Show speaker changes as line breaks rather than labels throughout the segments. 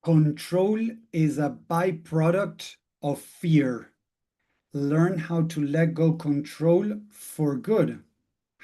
Control is a byproduct of fear. Learn how to let go control for good.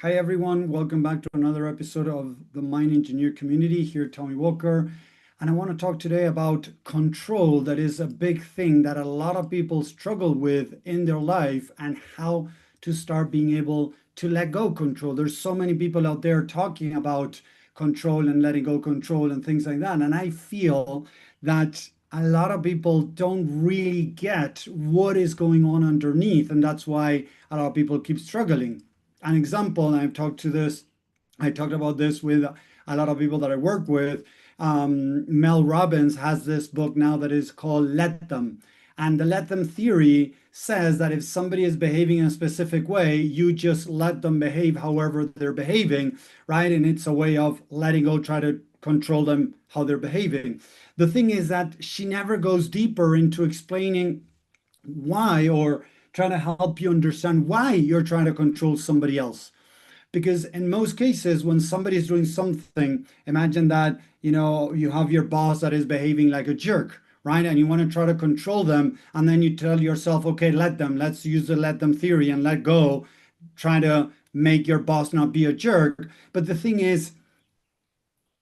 Hi, everyone. Welcome back to another episode of the Mind Engineer community. Here, Tommy Walker. And I want to talk today about control. That is a big thing that a lot of people struggle with in their life and how to start being able to let go control. There's so many people out there talking about control and letting go control and things like that. And I feel that a lot of people don't really get what is going on underneath. And that's why a lot of people keep struggling. An example, and I talked about this with a lot of people that I work with. Mel Robbins has this book now that is called Let Them. And the let them theory says that if somebody is behaving in a specific way, you just let them behave however they're behaving, right? And it's a way of letting go, try to control them how they're behaving. The thing is that she never goes deeper into explaining why or trying to help you understand why you're trying to control somebody else. Because in most cases, when somebody is doing something, imagine that, you have your boss that is behaving like a jerk, right? And you want to try to control them. And then you tell yourself, okay, let them, let's use the let them theory and let go, try to make your boss not be a jerk. But the thing is,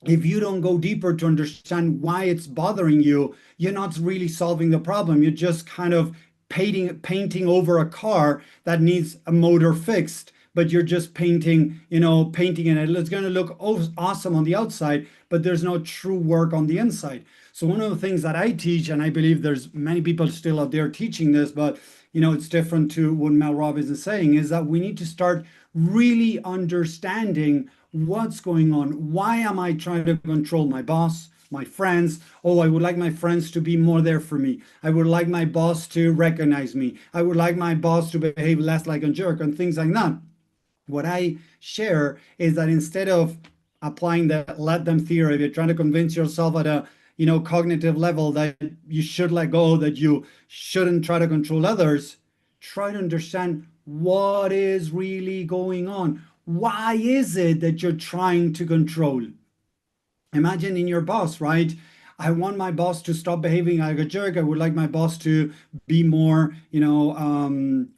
if you don't go deeper to understand why it's bothering you, you're not really solving the problem. You're just kind of painting over a car that needs a motor fixed, but you're just painting it. It's going to look awesome on the outside, but there's no true work on the inside. So one of the things that I teach, and I believe there's many people still out there teaching this, but it's different to what Mel Robbins is saying, is that we need to start really understanding what's going on. Why am I trying to control my boss, my friends? Oh, I would like my friends to be more there for me. I would like my boss to recognize me. I would like my boss to behave less like a jerk and things like that. What I share is that instead of applying the let them theory, if you're trying to convince yourself at a cognitive level that you should let go, that you shouldn't try to control others, try to understand what is really going on. Why is it that you're trying to control? Imagine in your boss, right? I want my boss to stop behaving like a jerk. I would like my boss to be more,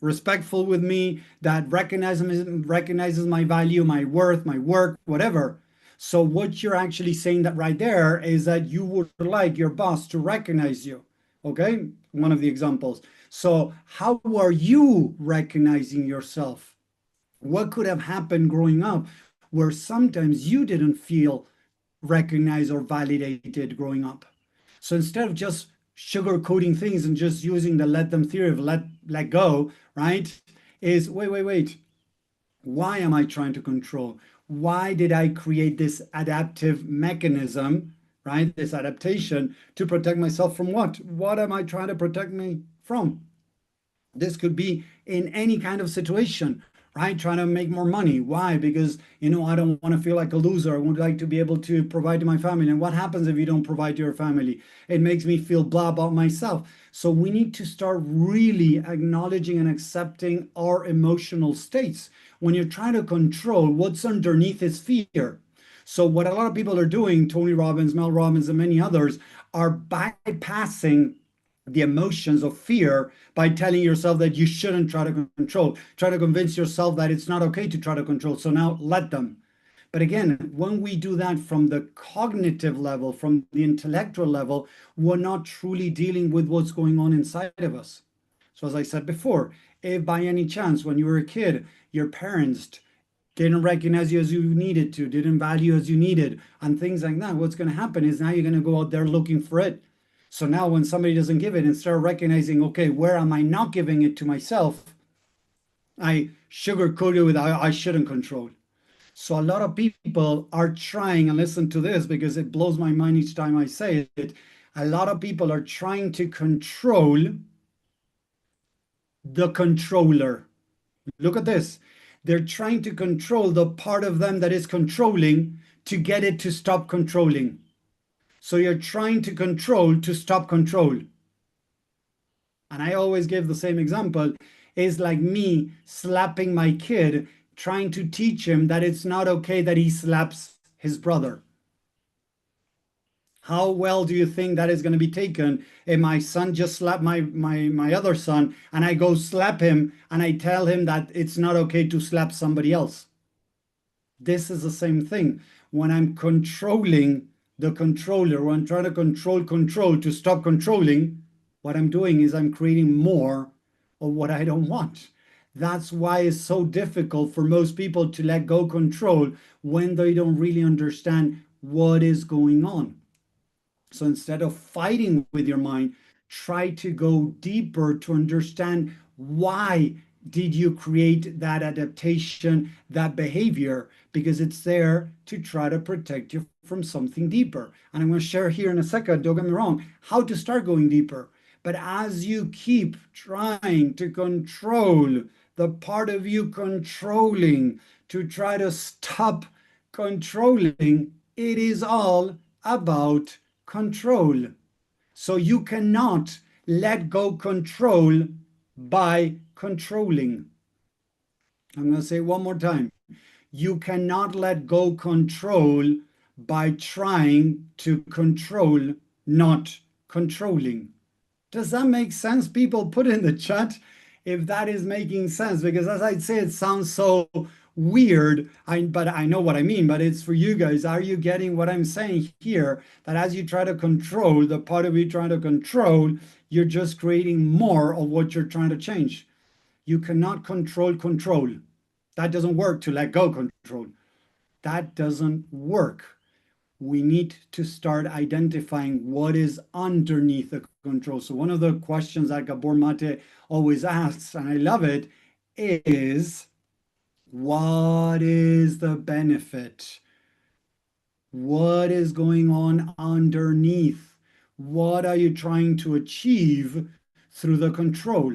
respectful with me, that recognizes my value, my worth, my work, whatever. So what you're actually saying that right there is that you would like your boss to recognize you. Okay, one of the examples. So how are you recognizing yourself? What could have happened growing up where sometimes you didn't feel recognized or validated growing up? So instead of just sugarcoating things and just using the let them theory of let go, right? Is wait. Why am I trying to control? Why did I create this adaptive mechanism, right? This adaptation to protect myself from what? What am I trying to protect me from? This could be in any kind of situation, right? Trying to make more money. Why? Because, I don't want to feel like a loser. I would like to be able to provide to my family. And what happens if you don't provide to your family? It makes me feel blah about myself. So we need to start really acknowledging and accepting our emotional states. When you're trying to control, what's underneath is fear. So what a lot of people are doing, Tony Robbins, Mel Robbins, and many others, are bypassing the emotions of fear by telling yourself that you shouldn't try to control, try to convince yourself that it's not okay to try to control. So now let them. But again, when we do that from the cognitive level, from the intellectual level, we're not truly dealing with what's going on inside of us. So, as I said before, if by any chance, when you were a kid, your parents didn't recognize you as you needed to, didn't value as you needed, and things like that, what's going to happen is now you're going to go out there looking for it. So now when somebody doesn't give it, instead of recognizing, okay, where am I not giving it to myself? I sugarcoat it with I shouldn't control. So a lot of people are trying, and listen to this because it blows my mind each time I say it. A lot of people are trying to control the controller. Look at this. They're trying to control the part of them that is controlling to get it to stop controlling. So you're trying to control to stop control. And I always give the same example, is like me slapping my kid, trying to teach him that it's not okay that he slaps his brother. How well do you think that is going to be taken if my son just slapped my other son and I go slap him and I tell him that it's not okay to slap somebody else? This is the same thing. When I'm controlling the controller, when I'm trying to control to stop controlling, what I'm doing is I'm creating more of what I don't want. That's why it's so difficult for most people to let go control when they don't really understand what is going on. So instead of fighting with your mind, try to go deeper to understand why did you create that adaptation, that behavior, because it's there to try to protect you from something deeper. And I'm going to share here in a second, don't get me wrong, how to start going deeper. But as you keep trying to control the part of you controlling, to try to stop controlling, it is all about control. So you cannot let go control by controlling. I'm going to say it one more time. You cannot let go control by trying to control, not controlling. Does that make sense? People, put in the chat if that is making sense, because as I say, it sounds so weird. But I know what I mean, but it's for you guys. Are you getting what I'm saying here? That as you try to control the part of you trying to control, you're just creating more of what you're trying to change. You cannot control. That doesn't work to let go control. That doesn't work. We need to start identifying what is underneath the control. So one of the questions that Gabor Mate always asks, and I love it, is what is the benefit? What is going on underneath? What are you trying to achieve through the control?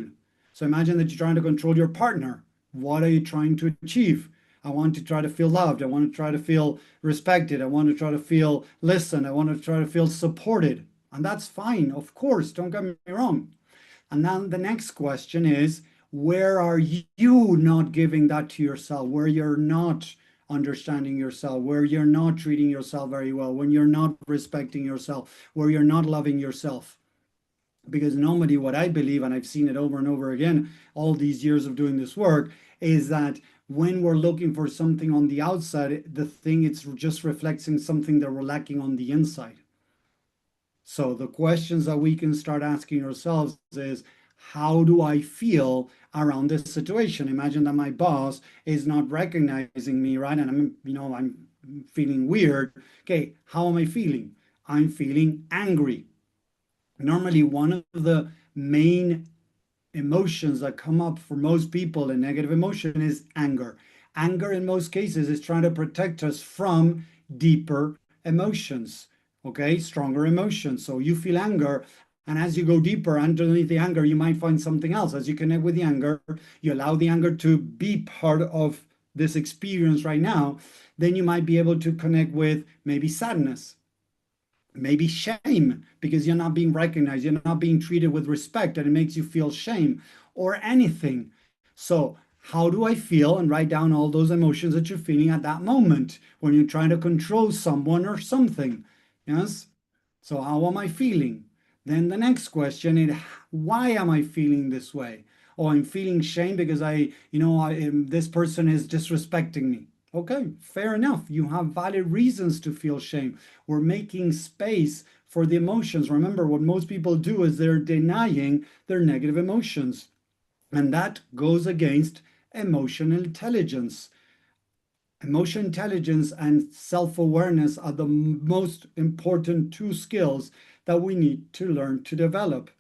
So imagine that you're trying to control your partner. What are you trying to achieve? I want to try to feel loved. I want to try to feel respected. I want to try to feel listened. I want to try to feel supported. And that's fine, of course, don't get me wrong. And then the next question is, where are you not giving that to yourself? Where you're not understanding yourself, where you're not treating yourself very well, when you're not respecting yourself, where you're not loving yourself. Because normally, what I believe, and I've seen it over and over again, all these years of doing this work, is that when we're looking for something on the outside, the thing it's just reflecting something that we're lacking on the inside. So the questions that we can start asking ourselves is, how do I feel around this situation? Imagine that my boss is not recognizing me, right? And I'm feeling weird. Okay, how am I feeling? I'm feeling angry. Normally, one of the main emotions that come up for most people in negative emotion is anger. Anger, in most cases, is trying to protect us from deeper emotions, okay? Stronger emotions. So you feel anger, and as you go deeper underneath the anger, you might find something else. As you connect with the anger, you allow the anger to be part of this experience right now, then you might be able to connect with maybe sadness, maybe shame because you're not being recognized, you're not being treated with respect, and it makes you feel shame or anything. So, how do I feel? And write down all those emotions that you're feeling at that moment when you're trying to control someone or something. Yes? So, how am I feeling? Then the next question is, why am I feeling this way? Oh, I'm feeling shame because this person is disrespecting me. Okay, fair enough. You have valid reasons to feel shame. We're making space for the emotions. Remember, what most people do is they're denying their negative emotions. And that goes against emotional intelligence. Emotional intelligence and self awareness are the most important two skills that we need to learn to develop.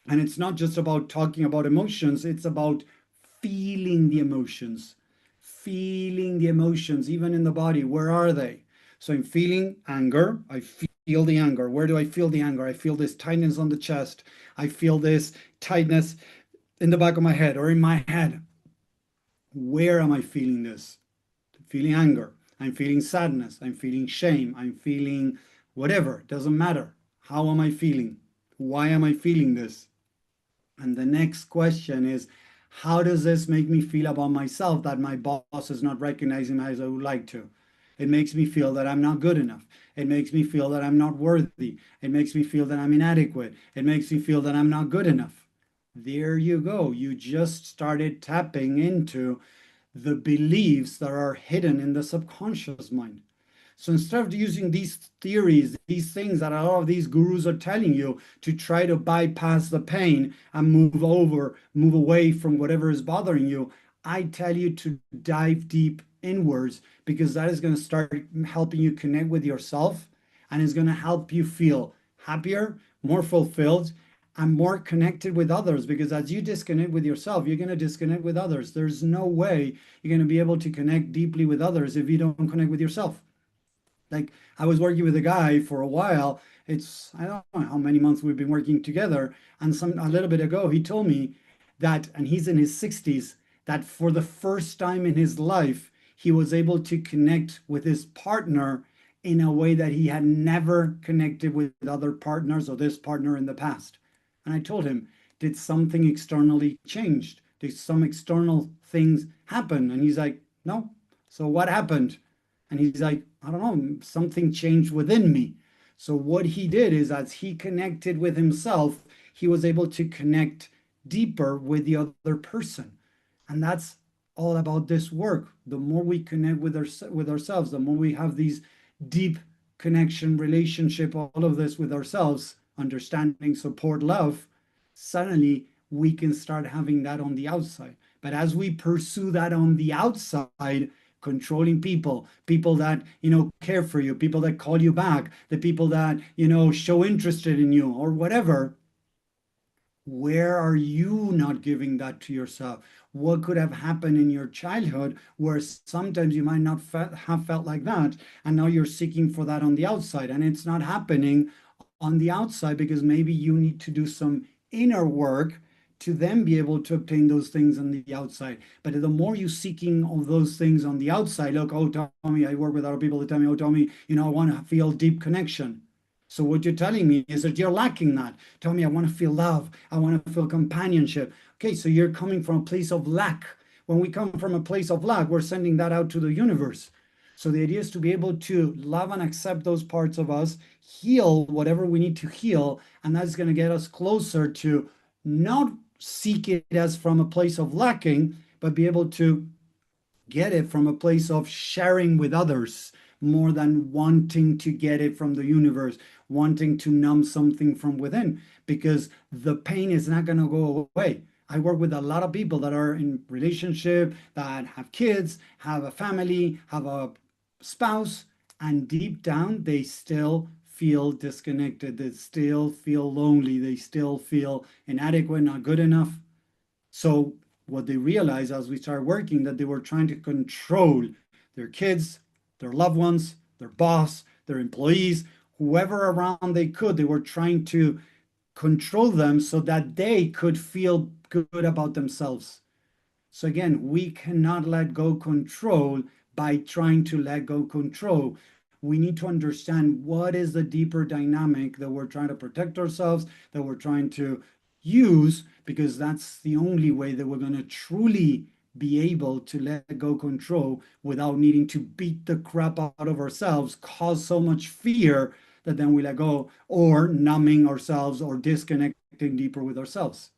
And it's not just about talking about emotions, it's about feeling the emotions. Feeling the emotions, even in the body. Where are they? So I'm feeling anger. I feel the anger. Where do I feel the anger? I feel this tightness on the chest. I feel this tightness in the back of my head or in my head. Where am I feeling this? Feeling anger. I'm feeling sadness. I'm feeling shame. I'm feeling whatever. It doesn't matter. How am I feeling? Why am I feeling this? And the next question is, how does this make me feel about myself that my boss is not recognizing me as I would like to? It makes me feel that I'm not good enough. It makes me feel that I'm not worthy. It makes me feel that I'm inadequate. It makes me feel that I'm not good enough. There you go. You just started tapping into the beliefs that are hidden in the subconscious mind. So instead of using these theories, these things that a lot of these gurus are telling you to try to bypass the pain and move away from whatever is bothering you, I tell you to dive deep inwards because that is going to start helping you connect with yourself and is going to help you feel happier, more fulfilled, and more connected with others. Because as you disconnect with yourself, you're going to disconnect with others. There's no way you're going to be able to connect deeply with others if you don't connect with yourself. Like I was working with a guy for a while. It's I don't know how many months we've been working together, and some a little bit ago he told me that, and he's in his 60s, that for the first time in his life he was able to connect with his partner in a way that he had never connected with other partners or this partner in the past. And I told him, did something externally change? Did some external things happen? And he's like, no. So what happened? And he's like, I don't know, something changed within me. So what he did is as he connected with himself, he was able to connect deeper with the other person. And that's all about this work. The more we connect with ourselves, the more we have these deep connection, relationship, all of this with ourselves, understanding, support, love, suddenly we can start having that on the outside. But as we pursue that on the outside, controlling people, people that, care for you, people that call you back, the people that, show interested in you or whatever, where are you not giving that to yourself? What could have happened in your childhood where sometimes you might not have felt like that, and now you're seeking for that on the outside, and it's not happening on the outside because maybe you need to do some inner work to then be able to obtain those things on the outside. But the more you seeking of those things on the outside, look, oh, Tommy, I work with other people that tell me, oh, Tommy, I want to feel deep connection. So what you're telling me is that you're lacking that. Tell me, I want to feel love. I want to feel companionship. Okay, so you're coming from a place of lack. When we come from a place of lack, we're sending that out to the universe. So the idea is to be able to love and accept those parts of us, heal whatever we need to heal, and that's going to get us closer to not seek it as from a place of lacking, but be able to get it from a place of sharing with others more than wanting to get it from the universe, wanting to numb something from within, because the pain is not going to go away. I work with a lot of people that are in relationship, that have kids, have a family, have a spouse, and deep down they still feel disconnected. They still feel lonely. They still feel inadequate, not good enough. So what they realized as we started working that they were trying to control their kids, their loved ones, their boss, their employees, whoever around they could. They were trying to control them so that they could feel good about themselves. So again, we cannot let go control by trying to let go control. We need to understand what is the deeper dynamic that we're trying to protect ourselves, that we're trying to use, because that's the only way that we're going to truly be able to let go control without needing to beat the crap out of ourselves, cause so much fear that then we let go, or numbing ourselves or disconnecting deeper with ourselves,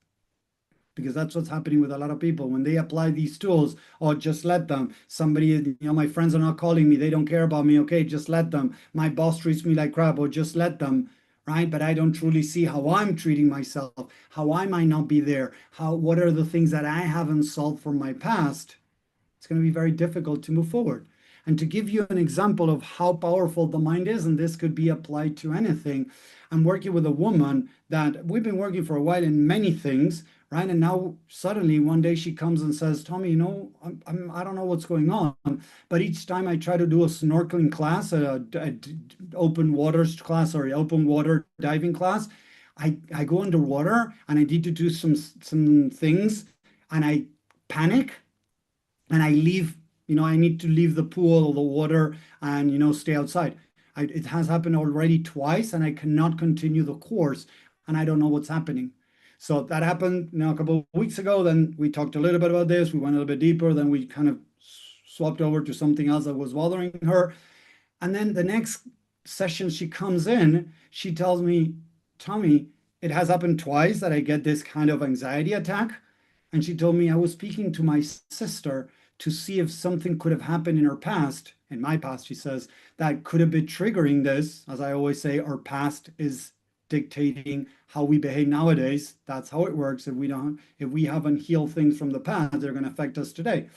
because that's what's happening with a lot of people when they apply these tools. Oh, just let them. Somebody, my friends are not calling me, they don't care about me. Okay, just let them. My boss treats me like crap. Or just let them. Right? But I don't truly see how I'm treating myself, how I might not be there, what are the things that I haven't solved from my past. It's going to be very difficult to move forward. And to give you an example of how powerful the mind is, and this could be applied to anything, I'm working with a woman that we've been working for a while in many things, right? And now suddenly one day she comes and says, Tommy, I don't know what's going on, but each time I try to do a snorkeling class, open waters class, or open water diving class, I go underwater and I need to do some things and I panic and I leave, I need to leave the pool or the water and, stay outside. It has happened already twice and I cannot continue the course and I don't know what's happening. So that happened, a couple of weeks ago. Then we talked a little bit about this. We went a little bit deeper. Then we kind of swapped over to something else that was bothering her. And then the next session she comes in, she tells me, Tommy, it has happened twice that I get this kind of anxiety attack. And she told me I was speaking to my sister to see if something could have happened in her past, in my past, she says, that could have been triggering this. As I always say, our past is dictating how we behave nowadays. That's how it works. If we haven't healed things from the past, they're going to affect us today.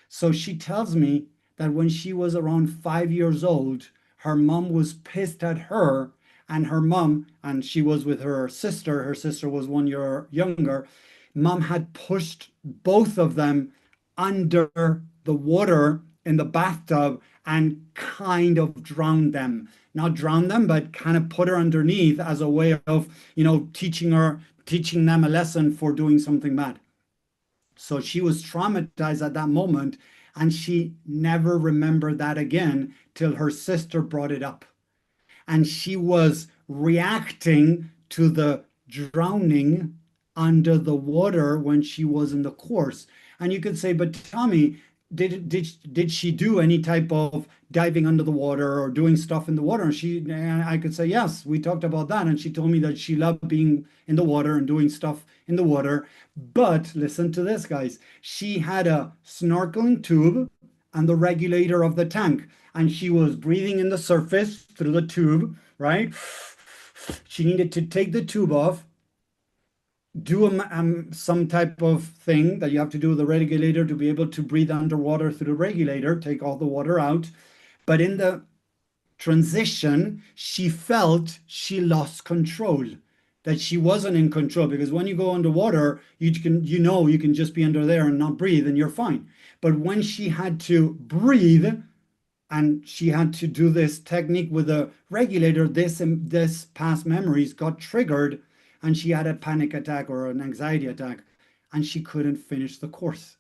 So she tells me that when she was around 5 years old, her mom was pissed at her, and her mom, and she was with her sister was 1 year younger, mom had pushed both of them under the water in the bathtub and kind of drowned them. Not drown them, but kind of put her underneath as a way of, teaching them a lesson for doing something bad. So she was traumatized at that moment, and she never remembered that again till her sister brought it up. And she was reacting to the drowning under the water when she was in the course. And you could say, but Tommy, did she do any type of diving under the water or doing stuff in the water? And I could say, yes, we talked about that. And she told me that she loved being in the water and doing stuff in the water. But listen to this, guys. She had a snorkeling tube and the regulator of the tank, and she was breathing in the surface through the tube, right? She needed to take the tube off, do some type of thing that you have to do with the regulator to be able to breathe underwater through the regulator, take all the water out. But in the transition, she felt she lost control, that she wasn't in control. Because when you go underwater, you can just be under there and not breathe, and you're fine. But when she had to breathe, and she had to do this technique with a regulator, this past memories got triggered, and she had a panic attack or an anxiety attack, and she couldn't finish the course.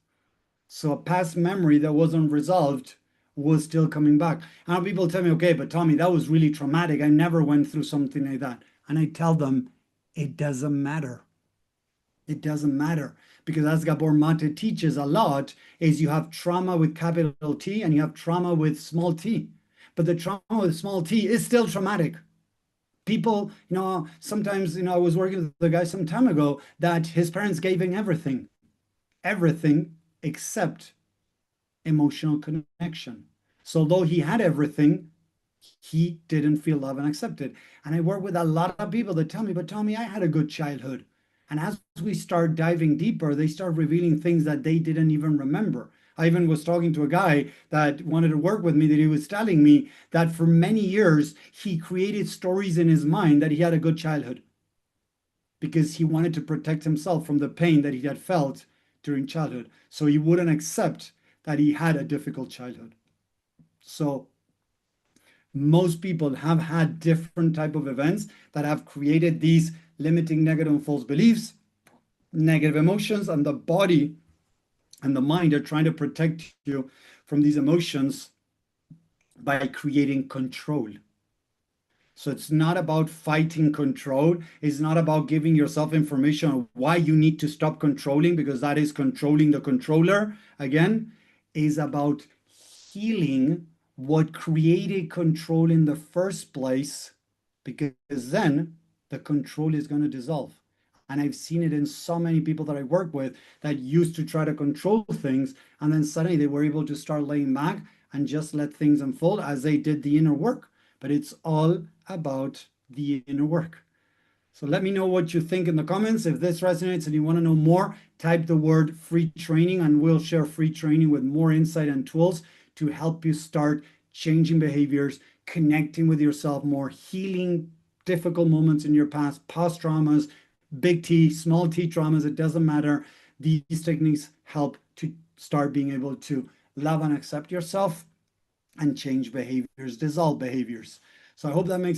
So a past memory that wasn't resolved was still coming back. And people tell me, okay, but Tommy, that was really traumatic. I never went through something like that. And I tell them, it doesn't matter. It doesn't matter, because as Gabor Mate teaches a lot, is you have trauma with capital T and you have trauma with small t. But the trauma with small t is still traumatic. People, sometimes, I was working with a guy some time ago that his parents gave him everything except emotional connection. So though he had everything, he didn't feel loved and accepted. And I work with a lot of people that tell me, but Tommy, I had a good childhood. And as we start diving deeper, they start revealing things that they didn't even remember. I even was talking to a guy that wanted to work with me, that he was telling me that for many years, he created stories in his mind that he had a good childhood because he wanted to protect himself from the pain that he had felt during childhood. So he wouldn't accept that he had a difficult childhood. So most people have had different type of events that have created these limiting negative and false beliefs, negative emotions, and the body and the mind are trying to protect you from these emotions by creating control. So it's not about fighting control. It's not about giving yourself information on why you need to stop controlling, because that is controlling the controller. Again, is about healing what created control in the first place, because then the control is going to dissolve. And I've seen it in so many people that I work with that used to try to control things, and then suddenly they were able to start laying back and just let things unfold as they did the inner work. But it's all about the inner work. So let me know what you think in the comments. If this resonates and you want to know more, type the word free training, and we'll share free training with more insight and tools to help you start changing behaviors, connecting with yourself more, healing difficult moments in your past traumas, big T, small t traumas, it doesn't matter. These techniques help to start being able to love and accept yourself and change behaviors, dissolve behaviors. So I hope that makes